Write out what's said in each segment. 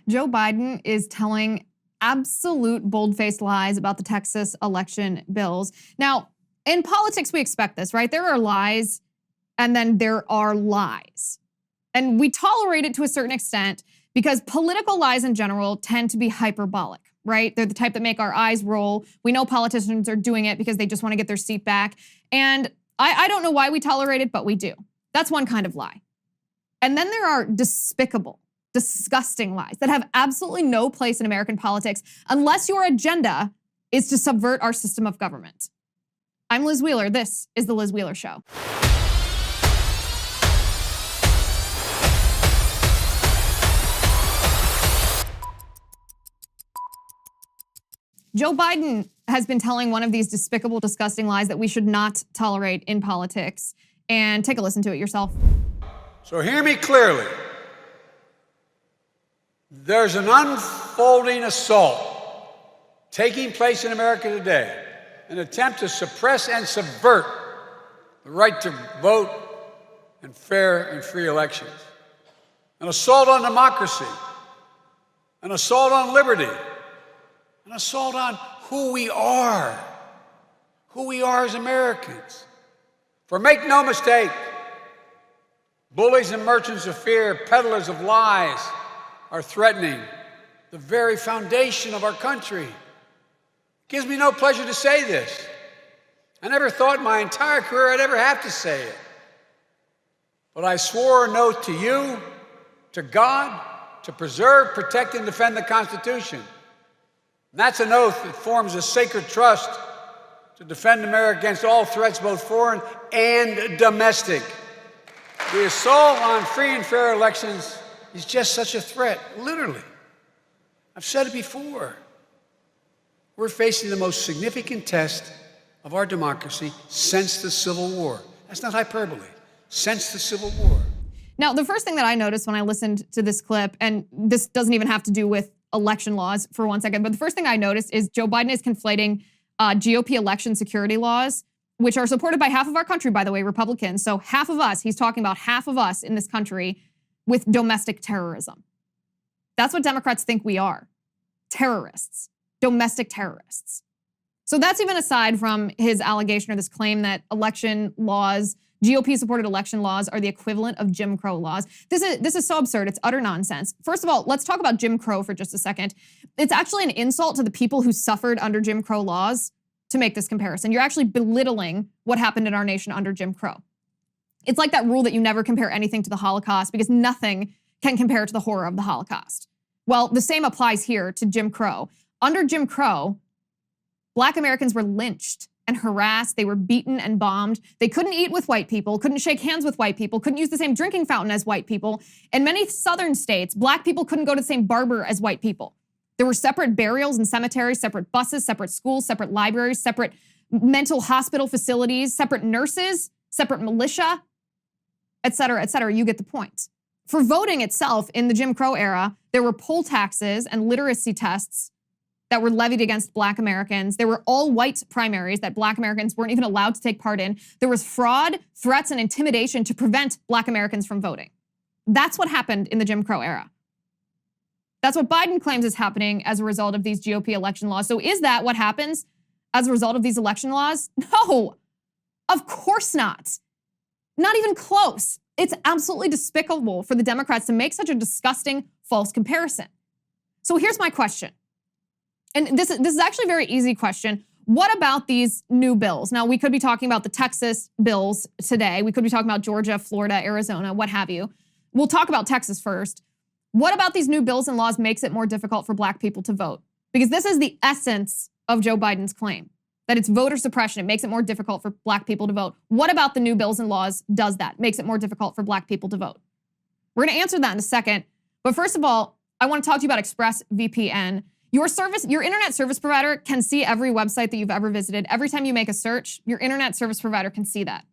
Joe Biden is telling absolute bold-faced lies about the Texas election bills. Now, in politics, we expect this, right? There are lies and then there are lies. And we tolerate it to a certain extent because political lies in general tend to be hyperbolic, right? They're the type that make our eyes roll. We know politicians are doing it because they just want to get their seat back. And I don't know why we tolerate it, but we do. That's one kind of lie. And then there are despicable, disgusting lies that have absolutely no place in American politics unless your agenda is to subvert our system of government. I'm Liz Wheeler. This is The Liz Wheeler Show. Joe Biden has been telling one of these despicable, disgusting lies that we should not tolerate in politics. And take a listen to it yourself. So hear me clearly. There's an unfolding assault taking place in America today, an attempt to suppress and subvert the right to vote and fair and free elections. An assault on democracy, an assault on liberty, an assault on who we are as Americans. For make no mistake, bullies and merchants of fear, peddlers of lies, are threatening the very foundation of our country. It gives me no pleasure to say this. I never thought in my entire career I'd ever have to say it. But I swore an oath to you, to God, to preserve, protect, and defend the Constitution. And that's an oath that forms a sacred trust to defend America against all threats, both foreign and domestic. The assault on free and fair elections is just such a threat, literally. I've said it before. We're facing the most significant test of our democracy since the Civil War. That's not hyperbole. Since the Civil War. Now, the first thing that I noticed when I listened to this clip, and this doesn't even have to do with election laws for 1 second, but the first thing I noticed is Joe Biden is conflating GOP election security laws, which are supported by half of our country, by the way, Republicans. So half of us, he's talking about half of us in this country with domestic terrorism. That's what Democrats think we are. Terrorists, domestic terrorists. So that's even aside from his allegation or this claim that election laws, GOP-supported election laws are the equivalent of Jim Crow laws. This is so absurd. It's utter nonsense. First of all, let's talk about Jim Crow for just a second. It's actually an insult to the people who suffered under Jim Crow laws to make this comparison. You're actually belittling what happened in our nation under Jim Crow. It's like that rule that you never compare anything to the Holocaust because nothing can compare to the horror of the Holocaust. Well, the same applies here to Jim Crow. Under Jim Crow, Black Americans were lynched and harassed. They were beaten and bombed. They couldn't eat with white people, couldn't shake hands with white people, couldn't use the same drinking fountain as white people. In many southern states, Black people couldn't go to the same barber as white people. There were separate burials and cemeteries, separate buses, separate schools, separate libraries, separate mental hospital facilities, separate nurses, separate militia, et cetera, et cetera. You get the point. For voting itself in the Jim Crow era, there were poll taxes and literacy tests that were levied against Black Americans. There were all white primaries that Black Americans weren't even allowed to take part in. There was fraud, threats, and intimidation to prevent Black Americans from voting. That's what happened in the Jim Crow era. That's what Biden claims is happening as a result of these GOP election laws. So is that what happens as a result of these election laws? No, of course not. Not even close. It's absolutely despicable for the Democrats to make such a disgusting false comparison. So here's my question. And this is actually a very easy question. What about these new bills? Now, we could be talking about the Texas bills today. We could be talking about Georgia, Florida, Arizona, what have you. We'll talk about Texas first. What about these new bills and laws makes it more difficult for Black people to vote? Because this is the essence of Joe Biden's claim, that it's voter suppression. It makes it more difficult for Black people to vote. What about the new bills and laws does that? Makes it more difficult for Black people to vote? We're gonna answer that in a second. But first of all, I wanna talk to you about ExpressVPN. Your internet service provider can see every website that you've ever visited. Every time you make a search, your internet service provider can see that.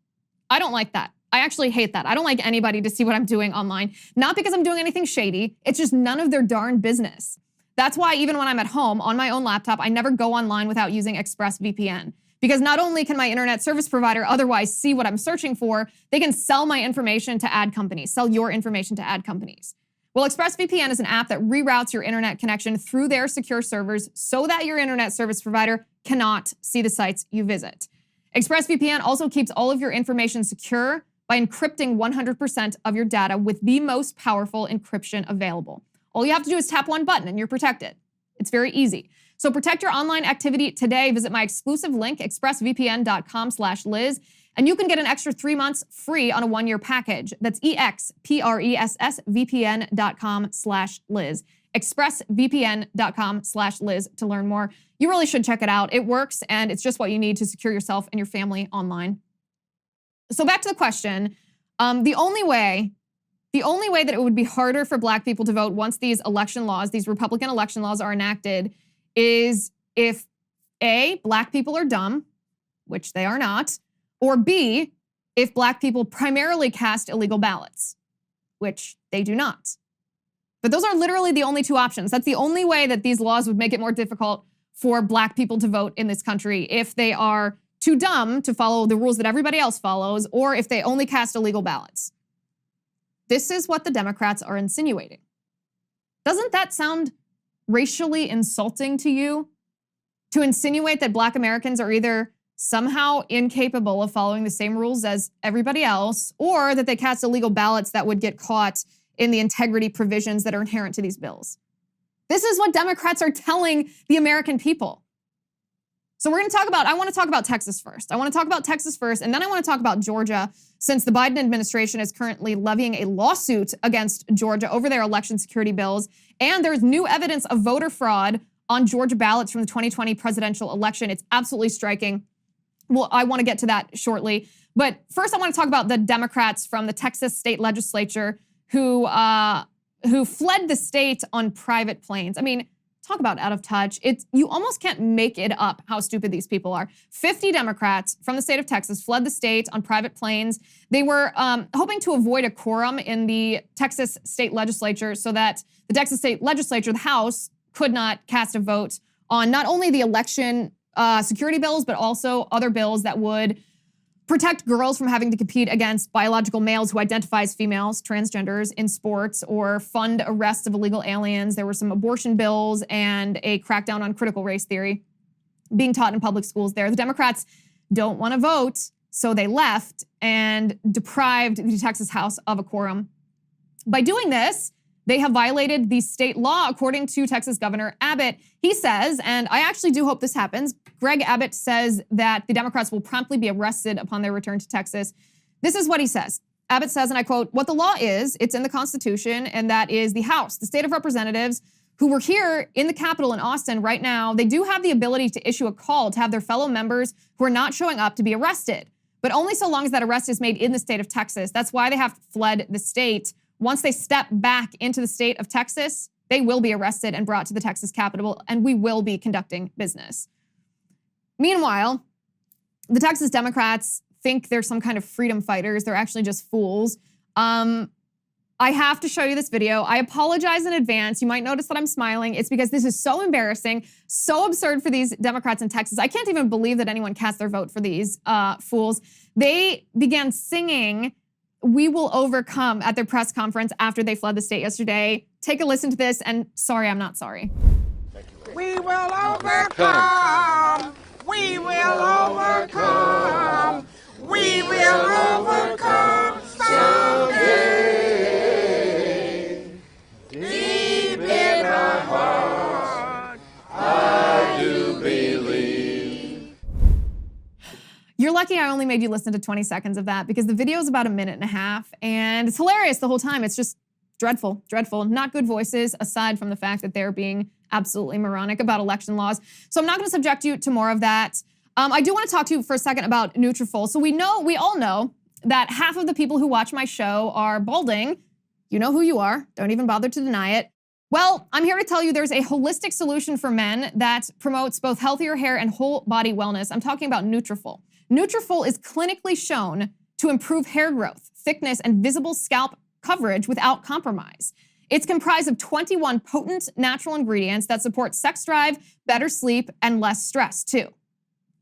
I don't like that. I actually hate that. I don't like anybody to see what I'm doing online. Not because I'm doing anything shady. It's just none of their darn business. That's why even when I'm at home on my own laptop, I never go online without using ExpressVPN. Because not only can my internet service provider otherwise see what I'm searching for, they can sell my information to ad companies, sell your information to ad companies. Well, ExpressVPN is an app that reroutes your internet connection through their secure servers so that your internet service provider cannot see the sites you visit. ExpressVPN also keeps all of your information secure by encrypting 100% of your data with the most powerful encryption available. All you have to do is tap one button and you're protected. It's very easy. So protect your online activity today. Visit my exclusive link, expressvpn.com/Liz, and you can get an extra 3 months free on a 1-year package. That's expressvpn.com/Liz. expressvpn.com/Liz to learn more. You really should check it out. It works, and it's just what you need to secure yourself and your family online. So back to the question, the only way that it would be harder for Black people to vote once these election laws, these Republican election laws are enacted, is if A, Black people are dumb, which they are not, or B, if Black people primarily cast illegal ballots, which they do not. But those are literally the only two options. That's the only way that these laws would make it more difficult for Black people to vote in this country, if they are too dumb to follow the rules that everybody else follows, or if they only cast illegal ballots. This is what the Democrats are insinuating. Doesn't that sound racially insulting to you? To insinuate that Black Americans are either somehow incapable of following the same rules as everybody else, or that they cast illegal ballots that would get caught in the integrity provisions that are inherent to these bills. This is what Democrats are telling the American people. So I want to talk about Texas first. And then I want to talk about Georgia, since the Biden administration is currently levying a lawsuit against Georgia over their election security bills. And there's new evidence of voter fraud on Georgia ballots from the 2020 presidential election. It's absolutely striking. Well, I want to get to that shortly. But first, I want to talk about the Democrats from the Texas state legislature who fled the state on private planes. I mean, talk about out of touch. You almost can't make it up how stupid these people are. 50 Democrats from the state of Texas fled the state on private planes. They were hoping to avoid a quorum in the Texas state legislature so that the Texas state legislature, the House, could not cast a vote on not only the election security bills, but also other bills that would protect girls from having to compete against biological males who identify as females, transgenders, in sports, or fund arrests of illegal aliens. There were some abortion bills and a crackdown on critical race theory being taught in public schools there. The Democrats don't want to vote, so they left and deprived the Texas House of a quorum. By doing this, they have violated the state law, according to Texas Governor Abbott. He says, and I actually do hope this happens, Greg Abbott says that the Democrats will promptly be arrested upon their return to Texas. This is what he says. Abbott says, and I quote, "What the law is, it's in the Constitution, and that is the House, the state of representatives, who were here in the Capitol in Austin right now. They do have the ability to issue a call to have their fellow members who are not showing up to be arrested, but only so long as that arrest is made in the state of Texas. That's why they have fled the state. Once they step back into the state of Texas, they will be arrested and brought to the Texas Capitol, and we will be conducting business." Meanwhile, the Texas Democrats think they're some kind of freedom fighters. They're actually just fools. I have to show you this video. I apologize in advance. You might notice that I'm smiling. It's because this is so embarrassing, so absurd for these Democrats in Texas. I can't even believe that anyone cast their vote for these fools. They began singing "We Will Overcome" at their press conference after they fled the state yesterday. Take a listen to this, and sorry, I'm not sorry. We will overcome. We will overcome. We will overcome someday. Deep in our heart, I do believe. You're lucky I only made you listen to 20 seconds of that, because the video is about a minute and a half, and it's hilarious the whole time. It's just dreadful, dreadful. Not good voices, aside from the fact that they're being absolutely moronic about election laws. So I'm not going to subject you to more of that. I do want to talk to you for a second about Nutrafol. So we all know that half of the people who watch my show are balding. You know who you are. Don't even bother to deny it. Well, I'm here to tell you there's a holistic solution for men that promotes both healthier hair and whole body wellness. I'm talking about Nutrafol. Nutrafol is clinically shown to improve hair growth, thickness, and visible scalp coverage without compromise. It's comprised of 21 potent natural ingredients that support sex drive, better sleep, and less stress too.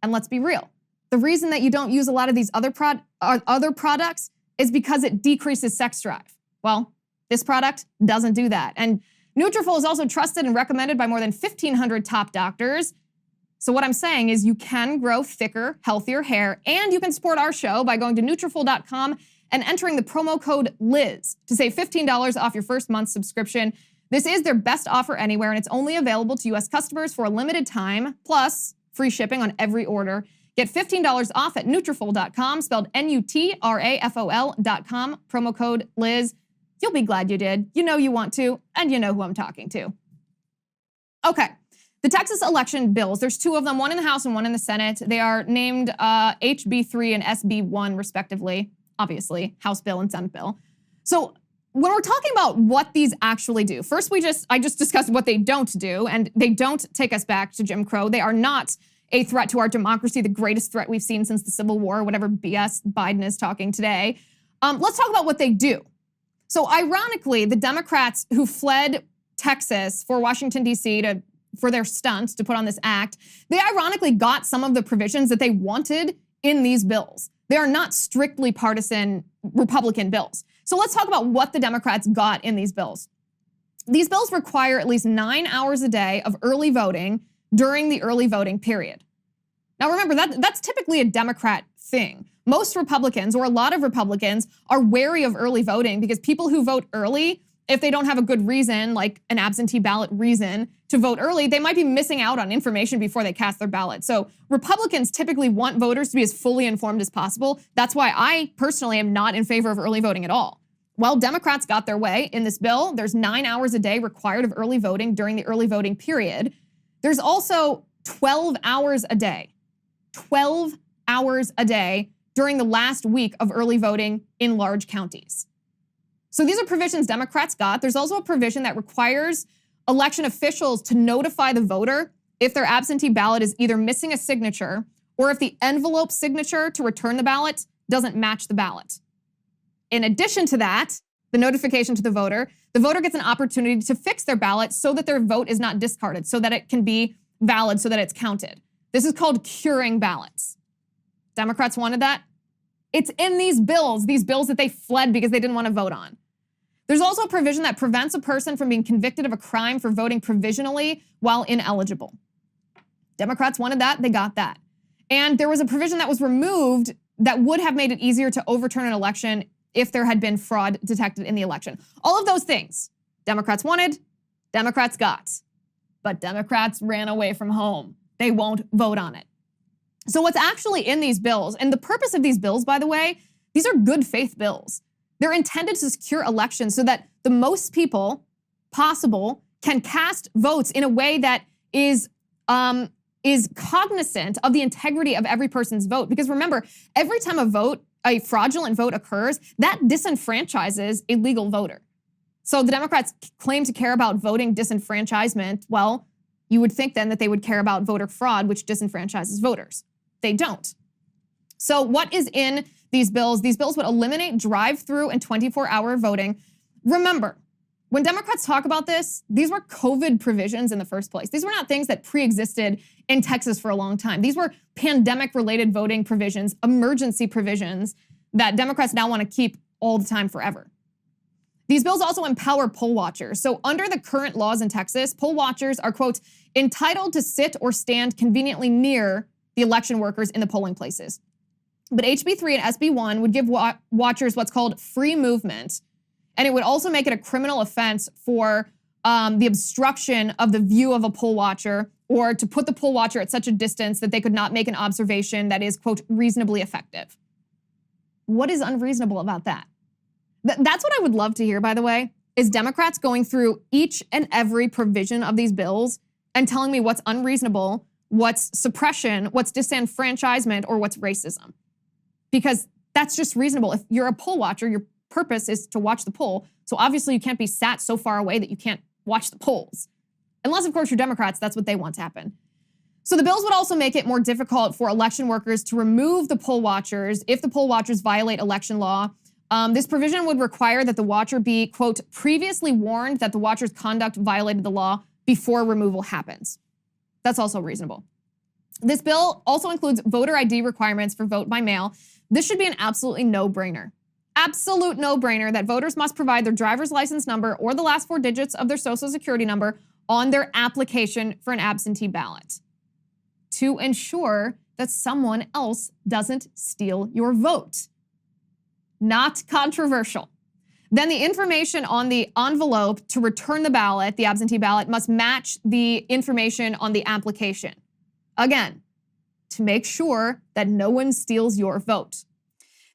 And let's be real. The reason that you don't use a lot of these other products is because it decreases sex drive. Well, This product doesn't do that. And Nutrafol is also trusted and recommended by more than 1,500 top doctors. So what I'm saying is you can grow thicker, healthier hair, and you can support our show by going to Nutrafol.com and entering the promo code Liz to save $15 off your first month's subscription. This is their best offer anywhere, and it's only available to U.S. customers for a limited time, plus free shipping on every order. Get $15 off at Nutrafol.com, spelled Nutrafol.com, promo code Liz. You'll be glad you did. You know you want to, and you know who I'm talking to. Okay, the Texas election bills, there's two of them, one in the House and one in the Senate. They are named HB3 and SB1, respectively. Obviously, House bill and Senate bill. So when we're talking about what these actually do, first I just discussed what they don't do, and they don't take us back to Jim Crow. They are not a threat to our democracy, the greatest threat we've seen since the Civil War, whatever BS Biden is talking today. Let's talk about what they do. So ironically, the Democrats who fled Texas for Washington, D.C. for their stunts to put on this act, they ironically got some of the provisions that they wanted in these bills. They are not strictly partisan Republican bills. So let's talk about what the Democrats got in these bills. These bills require at least 9 hours a day of early voting during the early voting period. Now remember, that's typically a Democrat thing. Most Republicans, or a lot of Republicans, are wary of early voting because people who vote early, if they don't have a good reason, like an absentee ballot reason to vote early, they might be missing out on information before they cast their ballot. So Republicans typically want voters to be as fully informed as possible. That's why I personally am not in favor of early voting at all. Well, Democrats got their way in this bill. There's 9 hours a day required of early voting during the early voting period. There's also 12 hours a day. 12 hours a day during the last week of early voting in large counties. So these are provisions Democrats got. There's also a provision that requires election officials to notify the voter if their absentee ballot is either missing a signature or if the envelope signature to return the ballot doesn't match the ballot. In addition to that, the notification to the voter gets an opportunity to fix their ballot so that their vote is not discarded, so that it can be valid, so that it's counted. This is called curing ballots. Democrats wanted that. It's in these bills that they fled because they didn't want to vote on. There's also a provision that prevents a person from being convicted of a crime for voting provisionally while ineligible. Democrats wanted that, they got that. And there was a provision that was removed that would have made it easier to overturn an election if there had been fraud detected in the election. All of those things, Democrats wanted, Democrats got. But Democrats ran away from home. They won't vote on it. So what's actually in these bills, and the purpose of these bills, by the way, these are good faith bills. They're intended to secure elections so that the most people possible can cast votes in a way that is cognizant of the integrity of every person's vote. Because remember, every time a fraudulent vote occurs, that disenfranchises a legal voter. So the Democrats claim to care about voting disenfranchisement. Well, you would think then that they would care about voter fraud, which disenfranchises voters. They don't. So what is in these bills? These bills would eliminate drive-through and 24-hour voting. Remember, when Democrats talk about this, these were COVID provisions in the first place. These were not things that pre-existed in Texas for a long time. These were pandemic-related voting provisions, emergency provisions that Democrats now want to keep all the time forever. These bills also empower poll watchers. So under the current laws in Texas, poll watchers are, quote, entitled to sit or stand conveniently near the election workers in the polling places. But HB3 and SB1 would give watchers what's called free movement, and it would also make it a criminal offense for the obstruction of the view of a poll watcher or to put the poll watcher at such a distance that they could not make an observation that is, quote, reasonably effective. What is unreasonable about that? That's what I would love to hear, by the way, is Democrats going through each and every provision of these bills and telling me what's unreasonable, what's suppression, what's disenfranchisement, or what's racism. Because that's just reasonable. If you're a poll watcher, your purpose is to watch the poll. So obviously you can't be sat so far away that you can't watch the polls. Unless, of course, you're Democrats, that's what they want to happen. So the bills would also make it more difficult for election workers to remove the poll watchers if the poll watchers violate election law. This provision would require that the watcher be, quote, previously warned that the watcher's conduct violated the law before removal happens. That's also reasonable. This bill also includes voter ID requirements for vote by mail. This should be an absolutely no-brainer. absolute no-brainer that voters must provide their driver's license number or the last 4 digits of their social security number on their application for an absentee ballot to ensure that someone else doesn't steal your vote. Not controversial. Then the information on the envelope to return the ballot, the absentee ballot, must match the information on the application. Again, to make sure that no one steals your vote.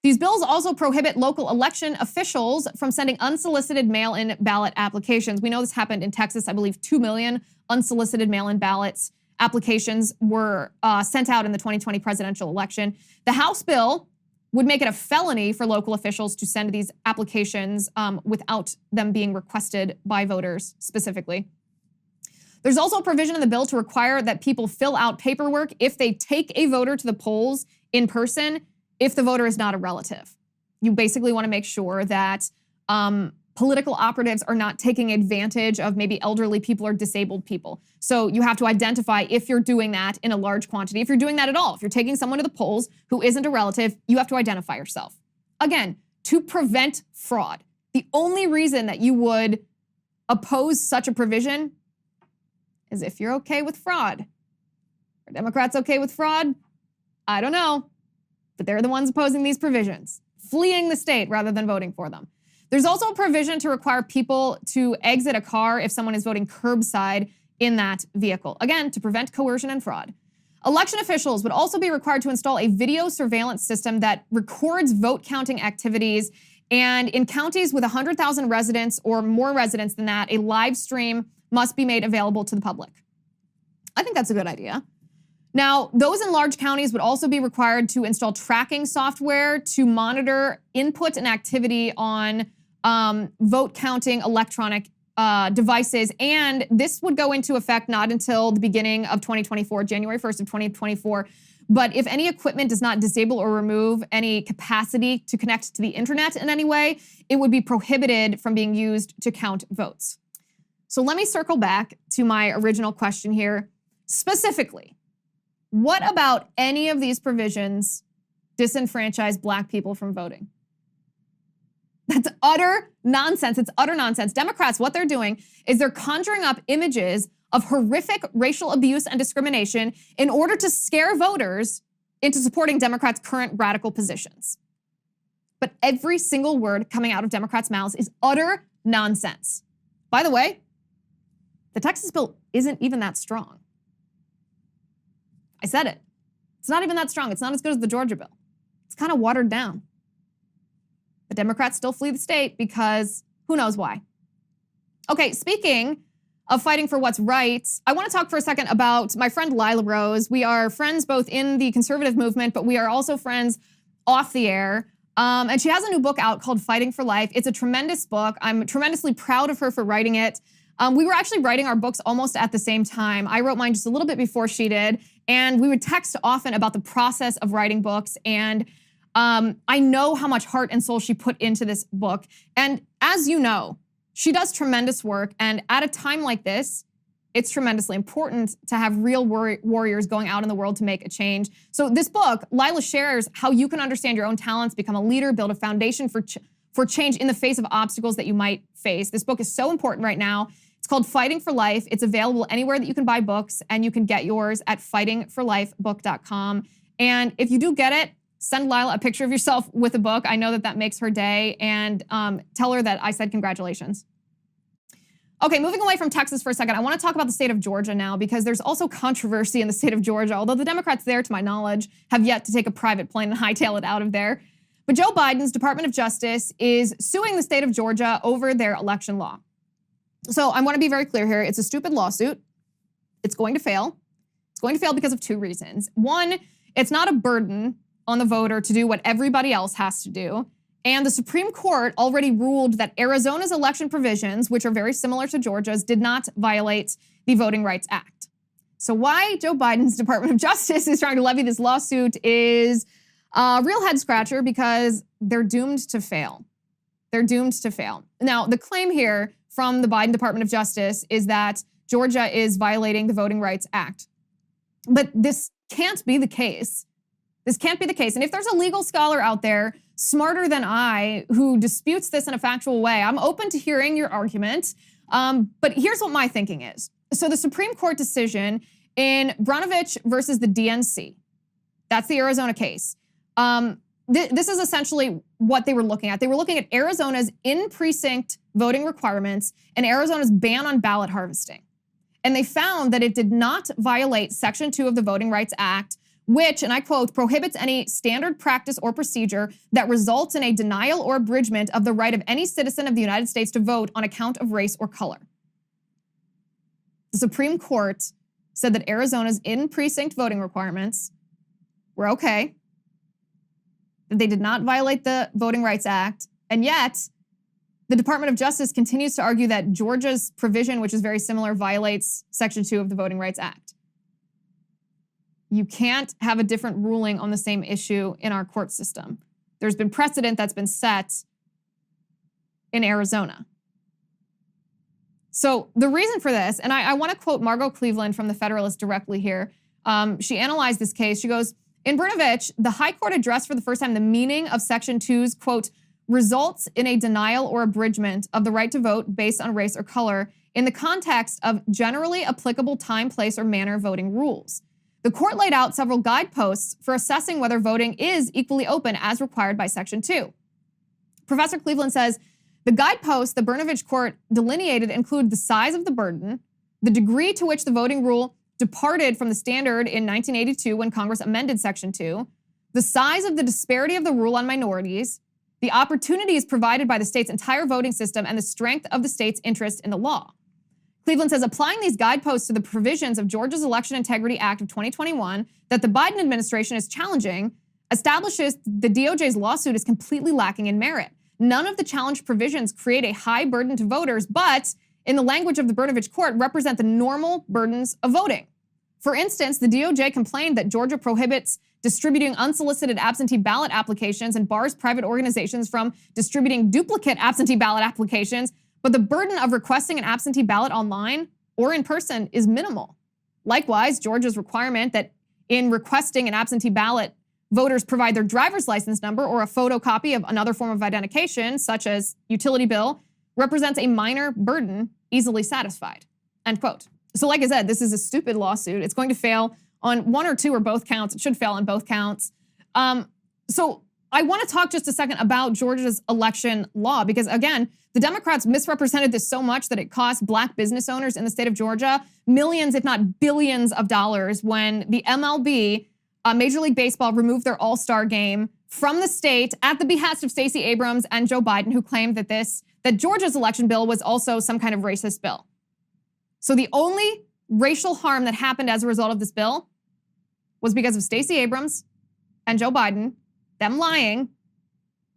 These bills also prohibit local election officials from sending unsolicited mail-in ballot applications. We know this happened in Texas. I believe 2 million unsolicited mail-in ballots applications were sent out in the 2020 presidential election. The House bill would make it a felony for local officials to send these applications without them being requested by voters specifically. There's also a provision in the bill to require that people fill out paperwork if they take a voter to the polls in person, if the voter is not a relative. You basically want to make sure that political operatives are not taking advantage of maybe elderly people or disabled people. So you have to identify if you're doing that in a large quantity. If you're doing that at all, if you're taking someone to the polls who isn't a relative, you have to identify yourself. Again, to prevent fraud. The only reason that you would oppose such a provision is if you're okay with fraud. Are Democrats okay with fraud? I don't know, but they're the ones opposing these provisions, fleeing the state rather than voting for them. There's also a provision to require people to exit a car if someone is voting curbside in that vehicle. Again, to prevent coercion and fraud. Election officials would also be required to install a video surveillance system that records vote counting activities. And in counties with 100,000 residents or more residents than that, a live stream must be made available to the public. I think that's a good idea. Now, those in large counties would also be required to install tracking software to monitor input and activity on vote counting electronic devices. And this would go into effect not until the beginning of 2024, January 1st of 2024. But if any equipment does not disable or remove any capacity to connect to the internet in any way, it would be prohibited from being used to count votes. So let me circle back to my original question here. Specifically, what about any of these provisions disenfranchise Black people from voting? That's utter nonsense. It's utter nonsense. Democrats, what they're doing is they're conjuring up images of horrific racial abuse and discrimination in order to scare voters into supporting Democrats' current radical positions. But every single word coming out of Democrats' mouths is utter nonsense. By the way, the Texas bill isn't even that strong. I said it. It's not even that strong. It's not as good as the Georgia bill. It's kind of watered down. The Democrats still flee the state because who knows why. Okay, speaking of fighting for what's right, I want to talk for a second about my friend Lila Rose. We are friends both in the conservative movement, but we are also friends off the air. And she has a new book out called Fighting for Life. It's a tremendous book. I'm tremendously proud of her for writing it. We were actually writing our books almost at the same time. I wrote mine just a little bit before she did, and we would text often about the process of writing books. And I know how much heart and soul she put into this book. And as you know, she does tremendous work. And at a time like this, it's tremendously important to have real warriors going out in the world to make a change. So this book, Lila shares how you can understand your own talents, become a leader, build a foundation for change in the face of obstacles that you might face. This book is so important right now. It's called Fighting for Life. It's available anywhere that you can buy books, and you can get yours at fightingforlifebook.com. And if you do get it, send Lila a picture of yourself with a book. I know that that makes her day, and tell her that I said congratulations. Okay, moving away from Texas for a second, I want to talk about the state of Georgia now because there's also controversy in the state of Georgia, although the Democrats there, to my knowledge, have yet to take a private plane and hightail it out of there. But Joe Biden's Department of Justice is suing the state of Georgia over their election law. So I want to be very clear here. It's a stupid lawsuit. It's going to fail. It's going to fail because of 2 reasons. One, it's not a burden on the voter to do what everybody else has to do. And the Supreme Court already ruled that Arizona's election provisions, which are very similar to Georgia's, did not violate the Voting Rights Act. So why Joe Biden's Department of Justice is trying to levy this lawsuit is a real head scratcher because they're doomed to fail. They're doomed to fail. Now, the claim here from the Biden Department of Justice is that Georgia is violating the Voting Rights Act. But this can't be the case. This can't be the case. And if there's a legal scholar out there smarter than I who disputes this in a factual way, I'm open to hearing your argument. But here's what my thinking is. So the Supreme Court decision in Brnovich versus the DNC, that's the Arizona case. This is essentially what they were looking at. They were looking at Arizona's in-precinct voting requirements and Arizona's ban on ballot harvesting. And they found that it did not violate Section 2 of the Voting Rights Act, which, and I quote, prohibits any standard practice or procedure that results in a denial or abridgment of the right of any citizen of the United States to vote on account of race or color. The Supreme Court said that Arizona's in-precinct voting requirements were okay, that they did not violate the Voting Rights Act, and yet the Department of Justice continues to argue that Georgia's provision, which is very similar, violates Section 2 of the Voting Rights Act. You can't have a different ruling on the same issue in our court system. There's been precedent that's been set in Arizona. So the reason for this, and I want to quote Margot Cleveland from the Federalist directly here. She analyzed this case. She goes, in Brnovich, the High Court addressed for the first time the meaning of Section 2's, quote, results in a denial or abridgment of the right to vote based on race or color in the context of generally applicable time, place, or manner voting rules. The court laid out several guideposts for assessing whether voting is equally open as required by Section 2. Professor Cleveland says, the guideposts the Brnovich court delineated include the size of the burden, the degree to which the voting rule departed from the standard in 1982 when Congress amended Section 2, the size of the disparity of the rule on minorities, the opportunities provided by the state's entire voting system, and the strength of the state's interest in the law. Cleveland says applying these guideposts to the provisions of Georgia's Election Integrity Act of 2021 that the Biden administration is challenging establishes the DOJ's lawsuit is completely lacking in merit. None of the challenged provisions create a high burden to voters, but in the language of the Brnovich court, represent the normal burdens of voting. For instance, the DOJ complained that Georgia prohibits distributing unsolicited absentee ballot applications and bars private organizations from distributing duplicate absentee ballot applications, but the burden of requesting an absentee ballot online or in person is minimal. Likewise, Georgia's requirement that in requesting an absentee ballot, voters provide their driver's license number or a photocopy of another form of identification, such as utility bill, represents a minor burden easily satisfied, end quote. So like I said, this is a stupid lawsuit. It's going to fail on one or two or both counts. It should fail on both counts. So I want to talk just a second about Georgia's election law, because again, the Democrats misrepresented this so much that it cost black business owners in the state of Georgia millions, if not billions of dollars when the MLB, Major League Baseball, removed their all-star game from the state at the behest of Stacey Abrams and Joe Biden, who claimed that Georgia's election bill was also some kind of racist bill. So the only racial harm that happened as a result of this bill was because of Stacey Abrams and Joe Biden, them lying,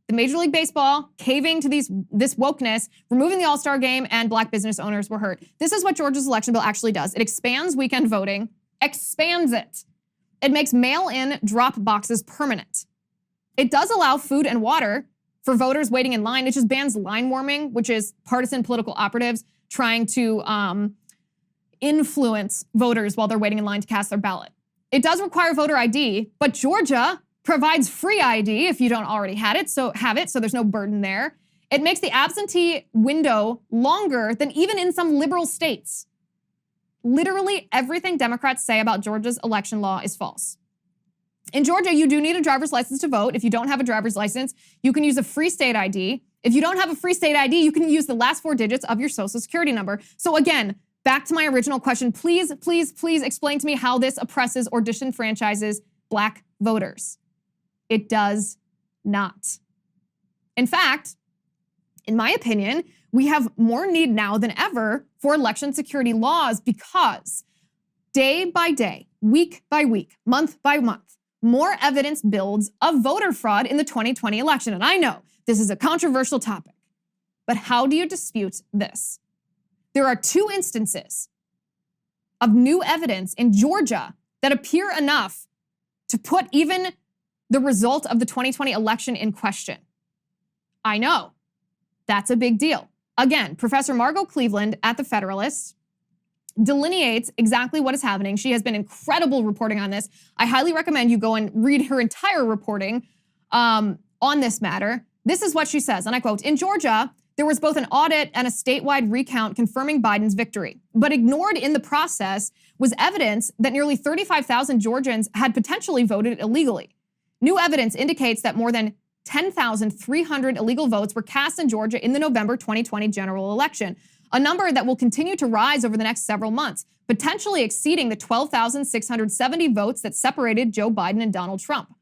the Major League Baseball caving to this wokeness, removing the all-star game, and black business owners were hurt. This is what Georgia's election bill actually does. It expands weekend voting, expands it. It makes mail-in drop boxes permanent. It does allow food and water for voters waiting in line. It just bans line warming, which is partisan political operatives trying to influence voters while they're waiting in line to cast their ballot. It does require voter ID, but Georgia provides free ID if you don't already have it, so there's no burden there. It makes the absentee window longer than even in some liberal states. Literally everything Democrats say about Georgia's election law is false. In Georgia, you do need a driver's license to vote. If you don't have a driver's license, you can use a free state ID. If you don't have a free state ID, you can use the last 4 digits of your social security number. So again, back to my original question, please, please, please explain to me how this oppresses or disenfranchises black voters. It does not. In fact, in my opinion, we have more need now than ever for election security laws because day by day, week by week, month by month, more evidence builds of voter fraud in the 2020 election. And I know this is a controversial topic, but how do you dispute this? There are 2 instances of new evidence in Georgia that appear enough to put even the result of the 2020 election in question. I know, that's a big deal. Again, Professor Margot Cleveland at the Federalist delineates exactly what is happening. She has been incredible reporting on this. I highly recommend you go and read her entire reporting. on this matter. This is what she says, and I quote, "In Georgia, there was both an audit and a statewide recount confirming Biden's victory. But ignored in the process was evidence that nearly 35,000 Georgians had potentially voted illegally. New evidence indicates that more than 10,300 illegal votes were cast in Georgia in the November 2020 general election, a number that will continue to rise over the next several months, potentially exceeding the 12,670 votes that separated Joe Biden and Donald Trump.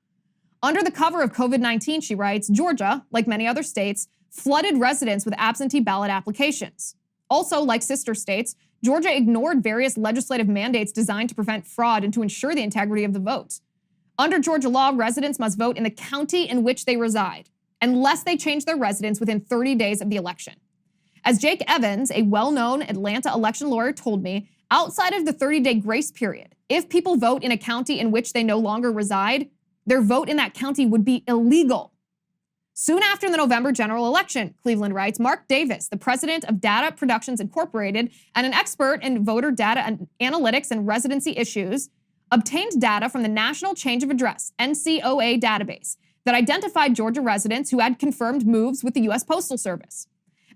Under the cover of COVID-19, she writes, Georgia, like many other states, flooded residents with absentee ballot applications. Also, like sister states, Georgia ignored various legislative mandates designed to prevent fraud and to ensure the integrity of the vote. Under Georgia law, residents must vote in the county in which they reside, unless they change their residence within 30 days of the election. As Jake Evans, a well-known Atlanta election lawyer, told me, outside of the 30-day grace period, if people vote in a county in which they no longer reside, their vote in that county would be illegal. Soon after the November general election, Cleveland writes, Mark Davis, the president of Data Productions Incorporated and an expert in voter data and analytics and residency issues, obtained data from the National Change of Address, NCOA database, that identified Georgia residents who had confirmed moves with the U.S. Postal Service.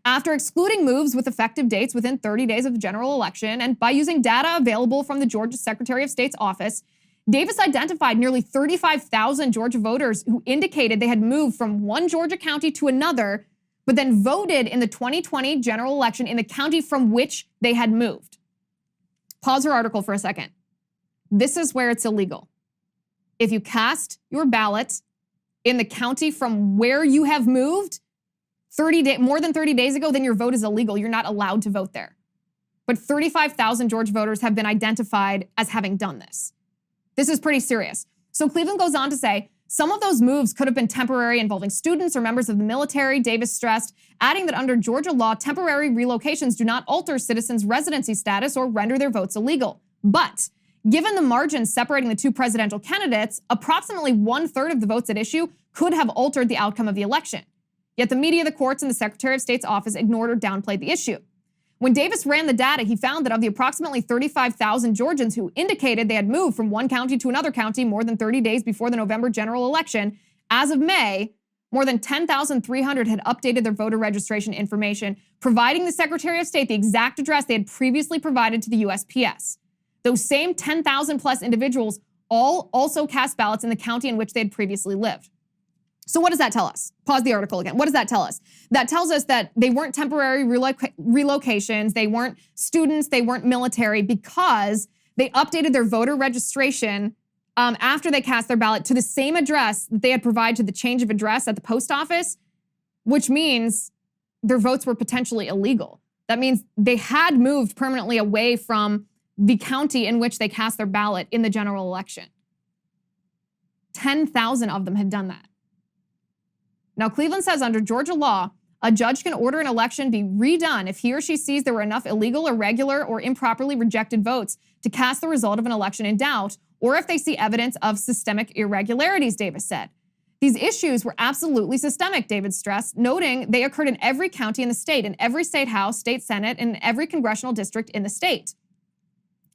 After excluding moves with effective dates within 30 days of the general election, and by using data available from the Georgia Secretary of State's office, Davis identified nearly 35,000 Georgia voters who indicated they had moved from one Georgia county to another, but then voted in the 2020 general election in the county from which they had moved. Pause her article for a second. This is where it's illegal. If you cast your ballot in the county from where you have moved more than 30 days ago, then your vote is illegal. You're not allowed to vote there. But 35,000 Georgia voters have been identified as having done this. This is pretty serious. So Cleveland goes on to say, some of those moves could have been temporary, involving students or members of the military, Davis stressed, adding that under Georgia law, temporary relocations do not alter citizens' residency status or render their votes illegal. But given the margins separating the two presidential candidates, approximately 1/3 of the votes at issue could have altered the outcome of the election. Yet the media, the courts, and the Secretary of State's office ignored or downplayed the issue. When Davis ran the data, he found that of the approximately 35,000 Georgians who indicated they had moved from one county to another county more than 30 days before the November general election, as of May, more than 10,300 had updated their voter registration information, providing the Secretary of State the exact address they had previously provided to the USPS. Those same 10,000 plus individuals all also cast ballots in the county in which they had previously lived. So what does that tell us? Pause the article again. What does that tell us? That tells us that they weren't temporary relocations, they weren't students, they weren't military, because they updated their voter registration after they cast their ballot to the same address that they had provided to the change of address at the post office, which means their votes were potentially illegal. That means they had moved permanently away from the county in which they cast their ballot in the general election. 10,000 of them had done that. Now, Cleveland says under Georgia law, a judge can order an election be redone if he or she sees there were enough illegal, irregular, or improperly rejected votes to cast the result of an election in doubt, or if they see evidence of systemic irregularities, Davis said. These issues were absolutely systemic, Davis stressed, noting they occurred in every county in the state, in every state house, state senate, and in every congressional district in the state.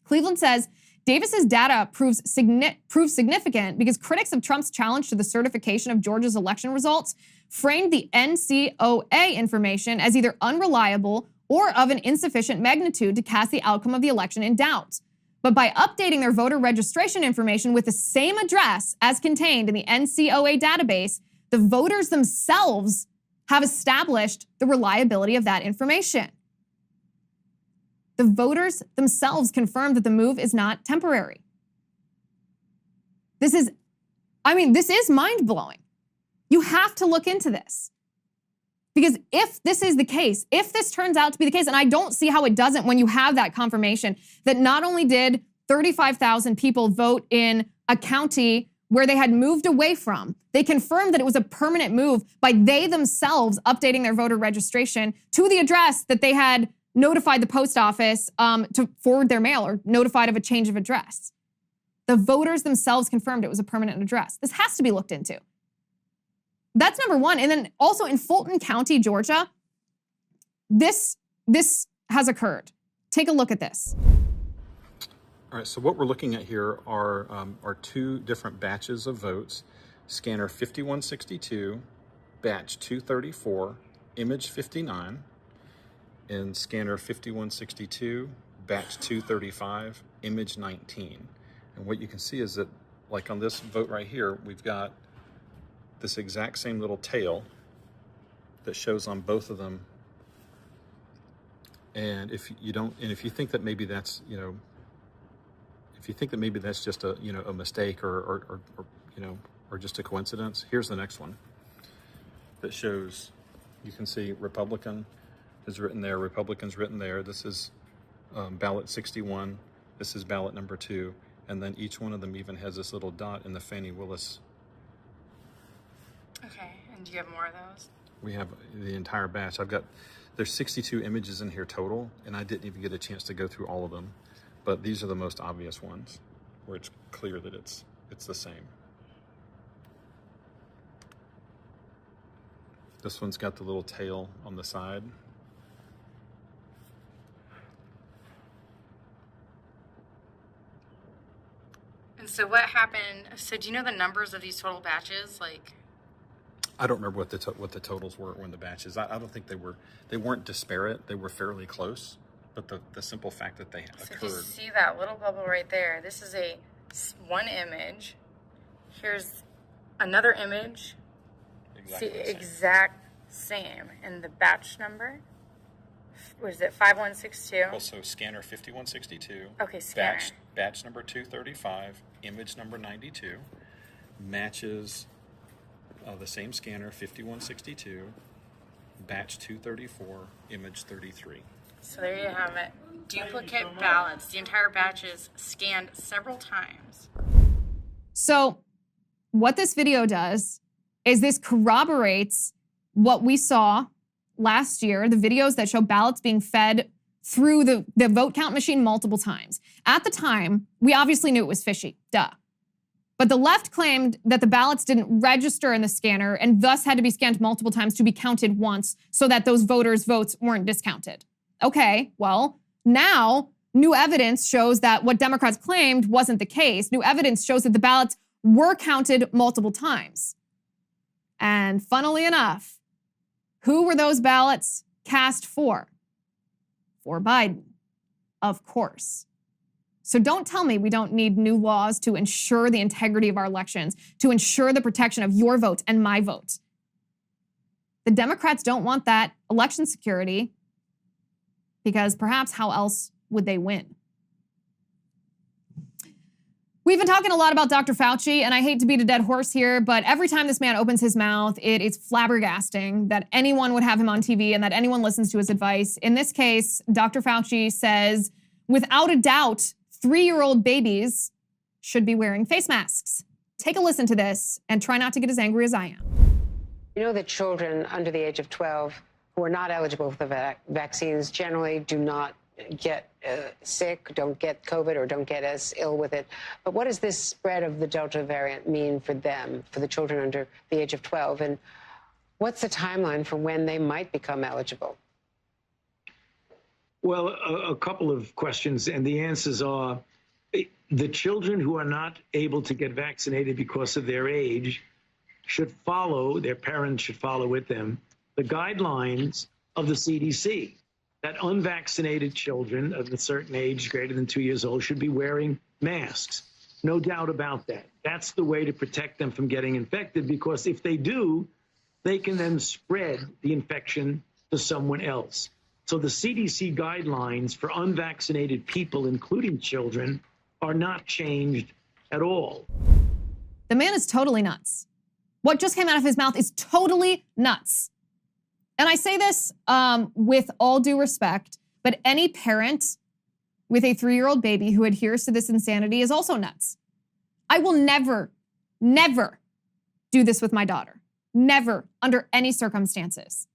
Cleveland says Davis's data proves significant because critics of Trump's challenge to the certification of Georgia's election results framed the NCOA information as either unreliable or of an insufficient magnitude to cast the outcome of the election in doubt. But by updating their voter registration information with the same address as contained in the NCOA database, the voters themselves have established the reliability of that information. The voters themselves confirmed that the move is not temporary. This is mind-blowing. You have to look into this. Because if this is the case, if this turns out to be the case, and I don't see how it doesn't when you have that confirmation that not only did 35,000 people vote in a county where they had moved away from, they confirmed that it was a permanent move by they themselves updating their voter registration to the address that they had notified the post office to forward their mail, or notified of a change of address. The voters themselves confirmed it was a permanent address. This has to be looked into. That's number one. And then also in Fulton County, Georgia, this has occurred. Take a look at this. All right, so what we're looking at here are two different batches of votes, scanner 5162 batch 234, image 59, and scanner 5162, batch 235, image 19. And what you can see is that, like on this vote right here, we've got this exact same little tail that shows on both of them. And if you think that maybe that's, if you think that maybe that's just a mistake or just a coincidence, here's the next one that shows, you can see Republican is written there, Republicans written there. This is ballot 61. This is ballot number 2. And then each one of them even has this little dot in the Fannie Willis. Okay, and do you have more of those? We have the entire batch. There's 62 images in here total, and I didn't even get a chance to go through all of them. But these are the most obvious ones where it's clear that it's the same. This one's got the little tail on the side. And so what happened? So do you know the numbers of these total batches? Like, I don't remember what the totals were when the batches. I don't think they weren't disparate. They were fairly close. But the simple fact that they so occurred. if you see that little bubble right there, this is one image. Here's another image. Exact same. And the batch number, was it 5162? Also scanner 5162. Okay, scanner. Batch number 235, image number 92, matches the same scanner 5162, batch 234, image 33. So there you have it. Duplicate ballots. The entire batch is scanned several times. So what this video does is this corroborates what we saw last year, the videos that show ballots being fed through the vote count machine multiple times. At the time, we obviously knew it was fishy, duh. But the left claimed that the ballots didn't register in the scanner and thus had to be scanned multiple times to be counted once so that those voters' votes weren't discounted. Okay, well, now new evidence shows that what Democrats claimed wasn't the case. New evidence shows that the ballots were counted multiple times. And funnily enough, who were those ballots cast for? For Biden, of course. So don't tell me we don't need new laws to ensure the integrity of our elections, to ensure the protection of your vote and my vote. The Democrats don't want that election security because perhaps how else would they win? We've been talking a lot about Dr. Fauci, and I hate to beat a dead horse here, but every time this man opens his mouth, it is flabbergasting that anyone would have him on TV and that anyone listens to his advice. In this case, Dr. Fauci says, without a doubt, 3-year-old babies should be wearing face masks. Take a listen to this and try not to get as angry as I am. You know that children under the age of 12 who are not eligible for the vaccines generally do not get sick, don't get COVID, or don't get as ill with it. But what does this spread of the Delta variant mean for them, for the children under the age of 12? And what's the timeline for when they might become eligible? Well, a couple of questions, and the answers are the children who are not able to get vaccinated because of their age should follow, their parents should follow with them, the guidelines of the CDC. That unvaccinated children of a certain age, greater than 2 years old, should be wearing masks. No doubt about that. That's the way to protect them from getting infected, because if they do, they can then spread the infection to someone else. So the CDC guidelines for unvaccinated people, including children, are not changed at all. The man is totally nuts. What just came out of his mouth is totally nuts. And I say this with all due respect, but any parent with a 3-year-old baby who adheres to this insanity is also nuts. I will never, never do this with my daughter. Never, under any circumstances.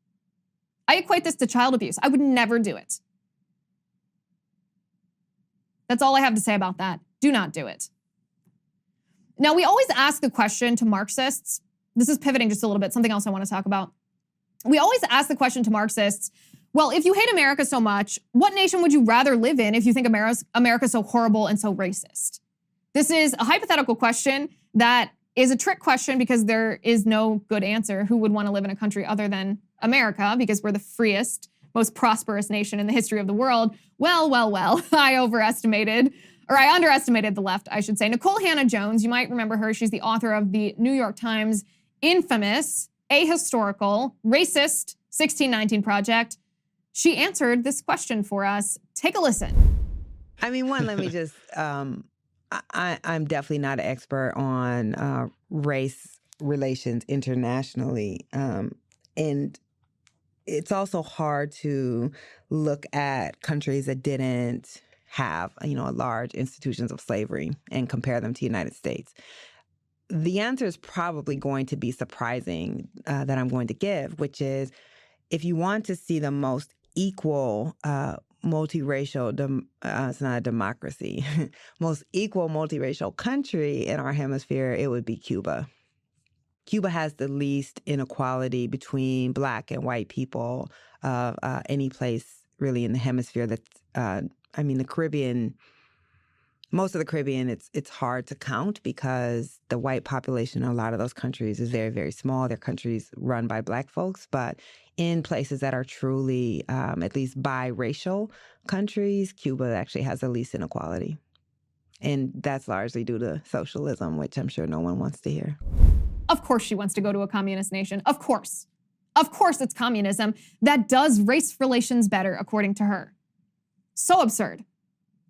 I equate this to child abuse. I would never do it. That's all I have to say about that. Do not do it. Now, we always ask the question to Marxists. This is pivoting just a little bit, something else I want to talk about. We always ask the question to Marxists, well, if you hate America so much, what nation would you rather live in if you think America's so horrible and so racist? This is a hypothetical question that is a trick question because there is no good answer. Who would want to live in a country other than America? Because we're the freest, most prosperous nation in the history of the world. Well, I underestimated the left, I should say. Nikole Hannah-Jones, you might remember her. She's the author of the New York Times infamous, ahistorical, racist 1619 Project. She answered this question for us. Take a listen. I mean, let me just, I'm definitely not an expert on race relations internationally. And it's also hard to look at countries that didn't have, large institutions of slavery and compare them to the United States. The answer is probably going to be surprising that I'm going to give, which is if you want to see the most equal multiracial, it's not a democracy, most equal multiracial country in our hemisphere, it would be Cuba. Cuba has the least inequality between Black and white people of any place really in the hemisphere. That's, the Caribbean, most of the Caribbean, it's hard to count because the white population in a lot of those countries is very, very small. They're countries run by Black folks, but in places that are truly at least biracial countries, Cuba actually has the least inequality. And that's largely due to socialism, which I'm sure no one wants to hear. Of course she wants to go to a communist nation. Of course. Of course it's communism that does race relations better, according to her. So absurd.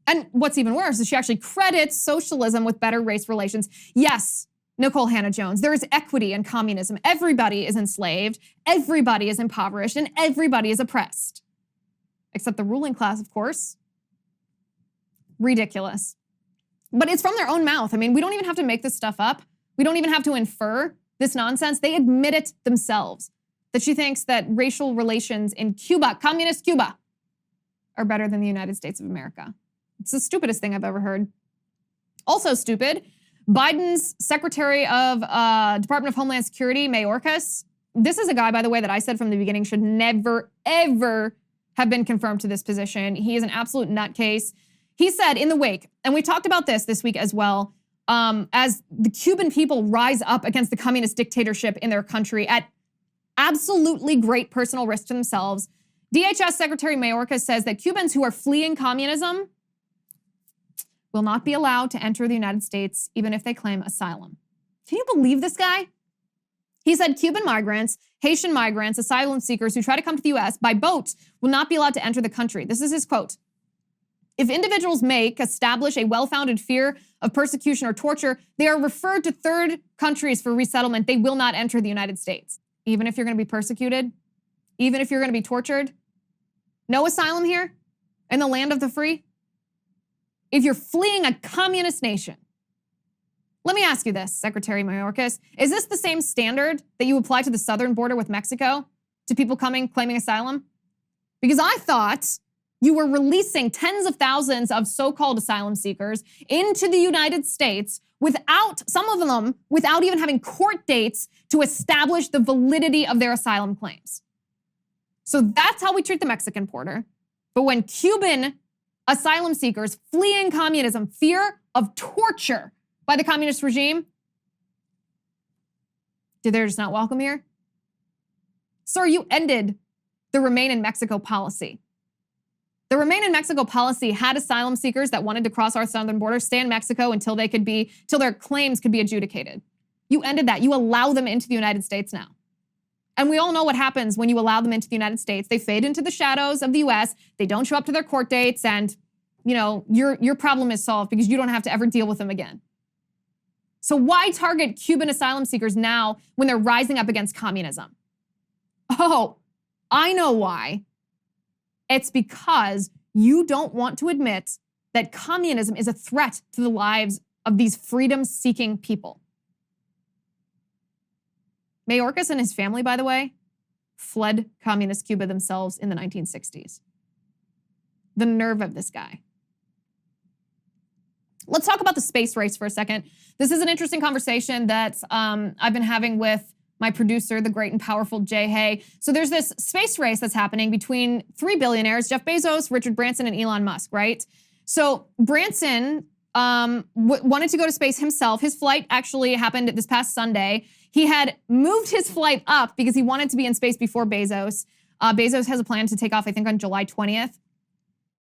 And what's even worse is she actually credits socialism with better race relations. Yes, Nikole Hannah-Jones, there is equity in communism. Everybody is enslaved, everybody is impoverished, and everybody is oppressed. Except the ruling class, of course. Ridiculous. But it's from their own mouth. I mean, we don't even have to make this stuff up. We don't even have to infer this nonsense. They admit it themselves, that she thinks that racial relations in Cuba, communist Cuba, are better than the United States of America. It's the stupidest thing I've ever heard. Also stupid, Biden's Secretary of Department of Homeland Security, Mayorkas. This is a guy, by the way, that I said from the beginning should never, ever have been confirmed to this position. He is an absolute nutcase. He said in the wake, and we talked about this week as well, as the Cuban people rise up against the communist dictatorship in their country at absolutely great personal risk to themselves, DHS Secretary Mayorkas says that Cubans who are fleeing communism will not be allowed to enter the United States even if they claim asylum. Can you believe this guy? He said Cuban migrants, Haitian migrants, asylum seekers who try to come to the U.S. by boat will not be allowed to enter the country. This is his quote. If individuals establish a well-founded fear of persecution or torture, they are referred to third countries for resettlement. They will not enter the United States. Even if you're going to be persecuted, even if you're going to be tortured, no asylum here in the land of the free? If you're fleeing a communist nation. Let me ask you this, Secretary Mayorkas. Is this the same standard that you apply to the southern border with Mexico, to people coming, claiming asylum? Because I thought you were releasing tens of thousands of so-called asylum seekers into the United States without, some of them, without even having court dates to establish the validity of their asylum claims. So that's how we treat the Mexican border. But when Cuban asylum seekers fleeing communism, fear of torture by the communist regime, they're just not welcome here? Sir, you ended the Remain in Mexico policy. The Remain in Mexico policy had asylum seekers that wanted to cross our southern border stay in Mexico until their claims could be adjudicated. You ended that. You allow them into the United States now. And we all know what happens when you allow them into the United States. They fade into the shadows of the US. They don't show up to their court dates, and your problem is solved because you don't have to ever deal with them again. So why target Cuban asylum seekers now when they're rising up against communism? Oh, I know why. It's because you don't want to admit that communism is a threat to the lives of these freedom-seeking people. Mayorkas and his family, by the way, fled communist Cuba themselves in the 1960s. The nerve of this guy. Let's talk about the space race for a second. This is an interesting conversation that I've been having with my producer, the great and powerful Jay Hay. So there's this space race that's happening between three billionaires, Jeff Bezos, Richard Branson, and Elon Musk, right? So Branson wanted to go to space himself. His flight actually happened this past Sunday. He had moved his flight up because he wanted to be in space before Bezos. Bezos has a plan to take off, I think, on July 20th.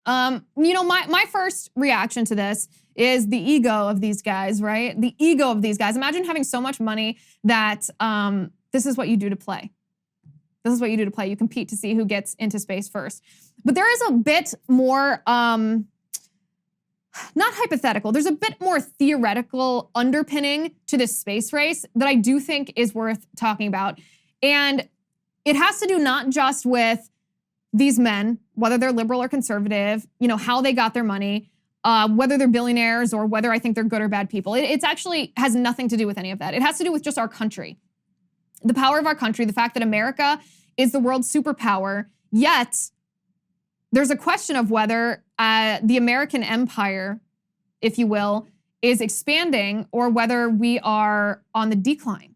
My first reaction to this is the ego of these guys, right? The ego of these guys. Imagine having so much money that this is what you do to play. This is what you do to play. You compete to see who gets into space first. But there is a bit more, not hypothetical, there's a bit more theoretical underpinning to this space race that I do think is worth talking about. And it has to do not just with these men, whether they're liberal or conservative, how they got their money, whether they're billionaires or whether I think they're good or bad people. It's actually has nothing to do with any of that. It has to do with just our country. The power of our country, the fact that America is the world's superpower, yet there's a question of whether the American empire, if you will, is expanding or whether we are on the decline.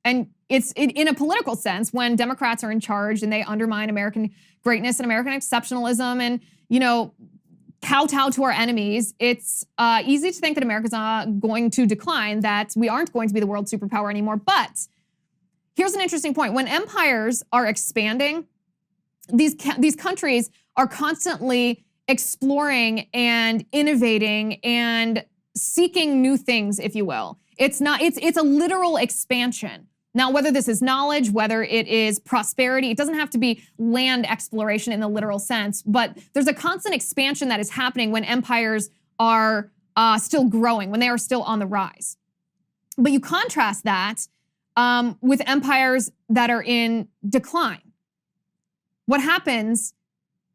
And it's in a political sense, when Democrats are in charge and they undermine American greatness and American exceptionalism and, kowtow to our enemies, it's easy to think that America's going to decline, that we aren't going to be the world superpower anymore. But here's an interesting point. When empires are expanding, these countries are constantly exploring and innovating and seeking new things, if you will. It's a literal expansion. Now, whether this is knowledge, whether it is prosperity, it doesn't have to be land exploration in the literal sense, but there's a constant expansion that is happening when empires are still growing, when they are still on the rise. But you contrast that with empires that are in decline. What happens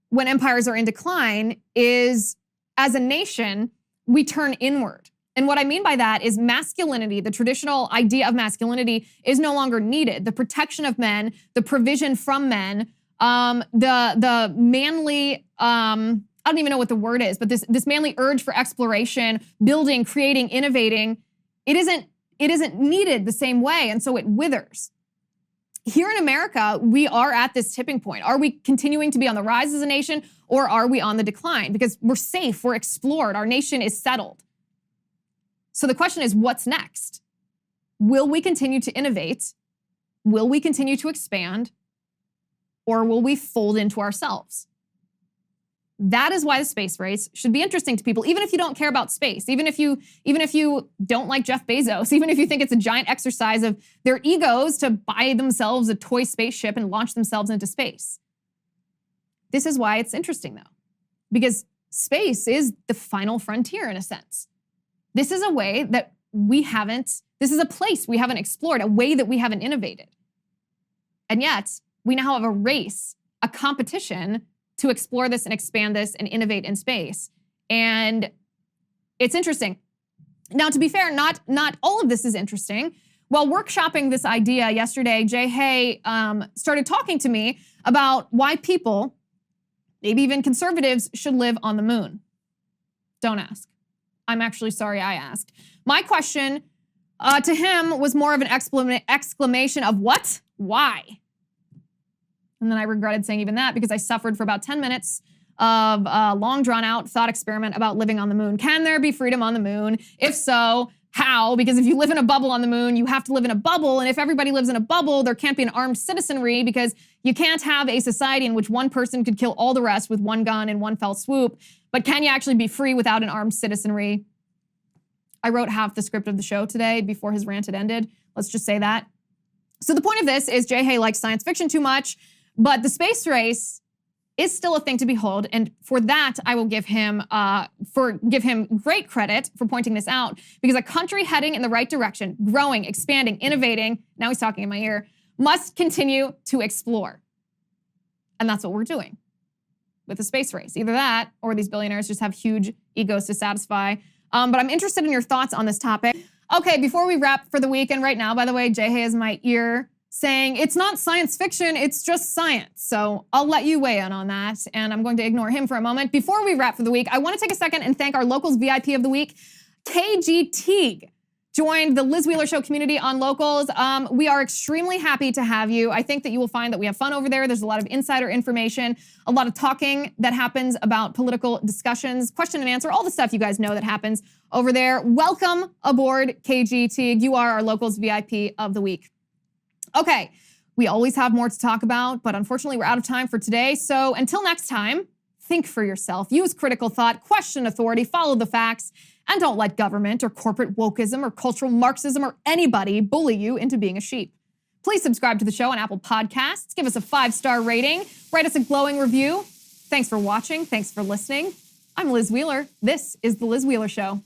when empires are in decline is, as a nation, we turn inward. And what I mean by that is masculinity, the traditional idea of masculinity, is no longer needed. The protection of men, the provision from men, the manly, I don't even know what the word is, but this manly urge for exploration, building, creating, innovating, it isn't needed the same way, and so it withers. Here in America, we are at this tipping point. Are we continuing to be on the rise as a nation, or are we on the decline? Because we're safe, we're explored, our nation is settled. So the question is, what's next? Will we continue to innovate? Will we continue to expand? Or will we fold into ourselves? That is why the space race should be interesting to people, even if you don't care about space, even if you don't like Jeff Bezos, even if you think it's a giant exercise of their egos to buy themselves a toy spaceship and launch themselves into space. This is why it's interesting, though, because space is the final frontier in a sense. This is a way that this is a place we haven't explored, a way that we haven't innovated. And yet, we now have a race, a competition to explore this and expand this and innovate in space. And it's interesting. Now, to be fair, not all of this is interesting. While workshopping this idea yesterday, Jay Hay started talking to me about why people, maybe even conservatives, should live on the moon. Don't ask. I'm actually sorry I asked. My question to him was more of an exclamation of what? Why? And then I regretted saying even that because I suffered for about 10 minutes of a long drawn out thought experiment about living on the moon. Can there be freedom on the moon? If so, how? Because if you live in a bubble on the moon, you have to live in a bubble. And if everybody lives in a bubble, there can't be an armed citizenry because you can't have a society in which one person could kill all the rest with one gun in one fell swoop. But can you actually be free without an armed citizenry? I wrote half the script of the show today before his rant had ended. Let's just say that. So the point of this is Jay Hay likes science fiction too much, but the space race is still a thing to behold. And for that, I will give him great credit for pointing this out, because a country heading in the right direction, growing, expanding, innovating, now he's talking in my ear, must continue to explore. And that's what we're doing with the space race. Either that or these billionaires just have huge egos to satisfy. But I'm interested in your thoughts on this topic. Okay, before we wrap for the week, and right now, by the way, Jay Hay is in my ear saying it's not science fiction, it's just science. So I'll let you weigh in on that, and I'm going to ignore him for a moment. Before we wrap for the week, I want to take a second and thank our locals VIP of the week, KG Teague. joined the Liz Wheeler Show community on Locals. We are extremely happy to have you. I think that you will find that we have fun over there. There's a lot of insider information, a lot of talking that happens about political discussions, question and answer, all the stuff you guys know that happens over there. Welcome aboard, KG Teague. You are our Locals VIP of the week. Okay, we always have more to talk about, but unfortunately we're out of time for today. So until next time, think for yourself, use critical thought, question authority, follow the facts, and don't let government or corporate wokeism or cultural Marxism or anybody bully you into being a sheep. Please subscribe to the show on Apple Podcasts. Give us a 5-star rating. Write us a glowing review. Thanks for watching. Thanks for listening. I'm Liz Wheeler. This is The Liz Wheeler Show.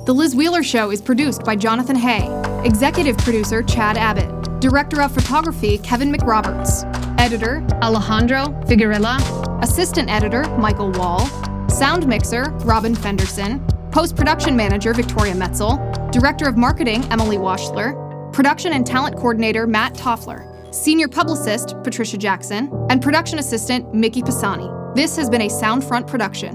The Liz Wheeler Show is produced by Jonathan Hay, executive producer Chad Abbott, director of photography Kevin McRoberts, editor Alejandro Figueroa, assistant editor Michael Wall, sound mixer Robin Fenderson, post-production manager Victoria Metzel, director of marketing Emily Washler, production and talent coordinator Matt Toffler, senior publicist Patricia Jackson, and production assistant Mickey Pisani. This has been a Soundfront production.